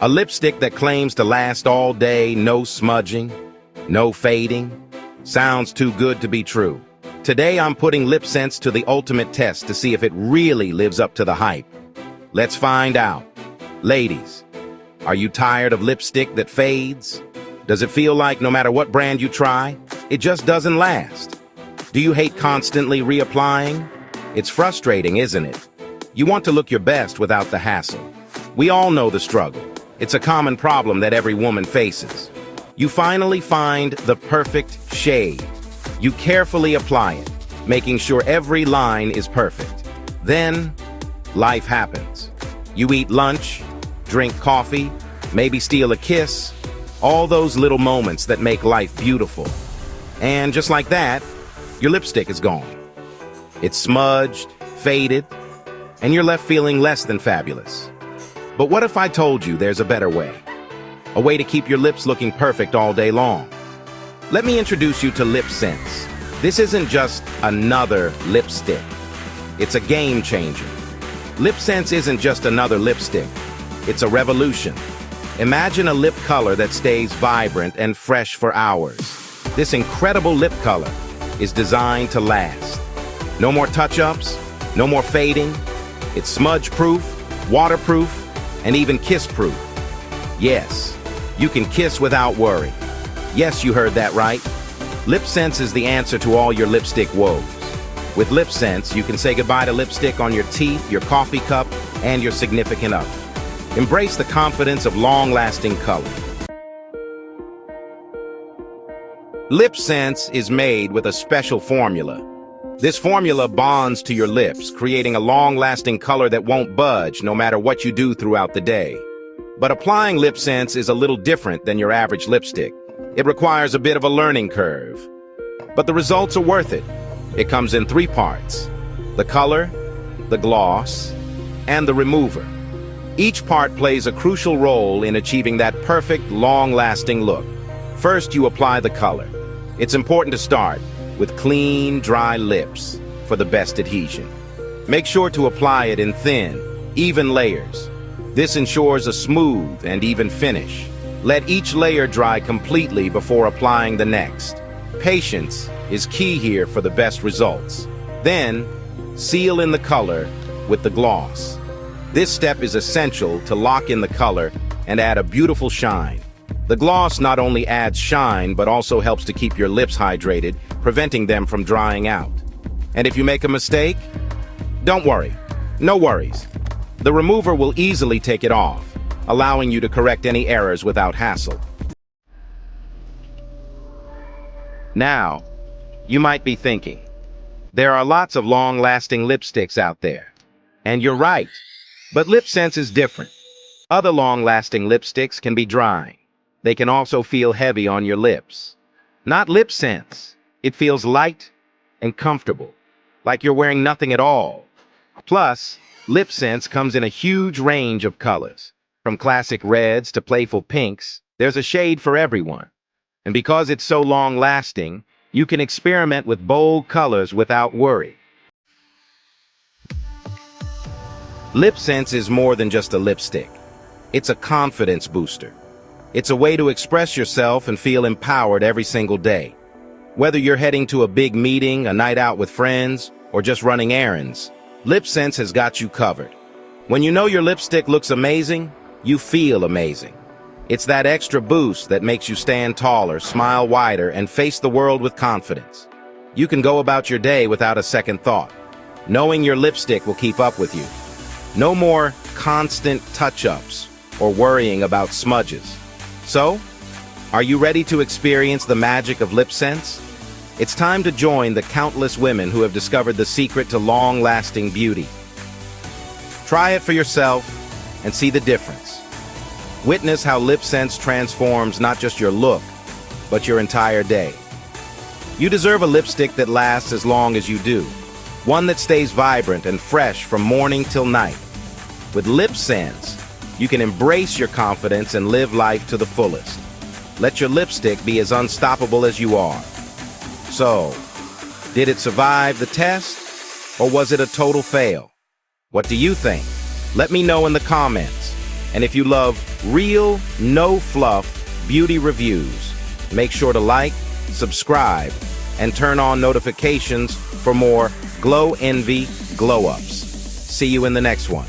A lipstick that claims to last all day, no smudging, no fading. Sounds too good to be true. Today I'm putting LipSense to the ultimate test to see if it really lives up to the hype. Let's find out. Ladies, are you tired of lipstick that fades? Does it feel like no matter what brand you try, it just doesn't last? Do you hate constantly reapplying? It's frustrating, isn't it? You want to look your best without the hassle. We all know the struggle. It's a common problem that every woman faces. You finally find the perfect shade. You carefully apply it, making sure every line is perfect. Then, life happens. You eat lunch, drink coffee, maybe steal a kiss, all those little moments that make life beautiful. And just like that, your lipstick is gone. It's smudged, faded, and you're left feeling less than fabulous. But what if I told you there's a better way? A way to keep your lips looking perfect all day long. Let me introduce you to LipSense. This isn't just another lipstick. It's a game changer. LipSense isn't just another lipstick. It's a revolution. Imagine a lip color that stays vibrant and fresh for hours. This incredible lip color is designed to last. No more touch-ups, no more fading. It's smudge-proof, waterproof, and even kiss-proof. Yes, you can kiss without worry. Yes, you heard that right. LipSense is the answer to all your lipstick woes. With LipSense, you can say goodbye to lipstick on your teeth, your coffee cup, and your significant other. Embrace the confidence of long-lasting color. LipSense is made with a special formula. This formula bonds to your lips, creating a long-lasting color that won't budge no matter what you do throughout the day. But applying LipSense is a little different than your average lipstick. It requires a bit of a learning curve. But the results are worth it. It comes in 3 parts: the color, the gloss, and the remover. Each part plays a crucial role in achieving that perfect, long-lasting look. First, you apply the color. It's important to start with clean, dry lips for the best adhesion. Make sure to apply it in thin, even layers. This ensures a smooth and even finish. Let each layer dry completely before applying the next. Patience is key here for the best results. Then, seal in the color with the gloss. This step is essential to lock in the color and add a beautiful shine. The gloss not only adds shine, but also helps to keep your lips hydrated, preventing them from drying out. And if you make a mistake, don't worry. No worries. The remover will easily take it off, allowing you to correct any errors without hassle. Now, you might be thinking, there are lots of long-lasting lipsticks out there. And you're right, but LipSense is different. Other long-lasting lipsticks can be drying. They can also feel heavy on your lips. Not LipSense. It feels light and comfortable, like you're wearing nothing at all. Plus, LipSense comes in a huge range of colors. From classic reds to playful pinks, there's a shade for everyone. And because it's so long-lasting, you can experiment with bold colors without worry. LipSense is more than just a lipstick. It's a confidence booster. It's a way to express yourself and feel empowered every single day. Whether you're heading to a big meeting, a night out with friends, or just running errands, LipSense has got you covered. When you know your lipstick looks amazing, you feel amazing. It's that extra boost that makes you stand taller, smile wider, and face the world with confidence. You can go about your day without a second thought, knowing your lipstick will keep up with you. No more constant touch-ups or worrying about smudges. So, are you ready to experience the magic of LipSense? It's time to join the countless women who have discovered the secret to long-lasting beauty. Try it for yourself and see the difference. Witness how LipSense transforms not just your look, but your entire day. You deserve a lipstick that lasts as long as you do. One that stays vibrant and fresh from morning till night. With LipSense, you can embrace your confidence and live life to the fullest. Let your lipstick be as unstoppable as you are. So, did it survive the test, or was it a total fail? What do you think? Let me know in the comments. And if you love real, no-fluff beauty reviews, make sure to like, subscribe, and turn on notifications for more Glowenvy glow-ups. See you in the next one.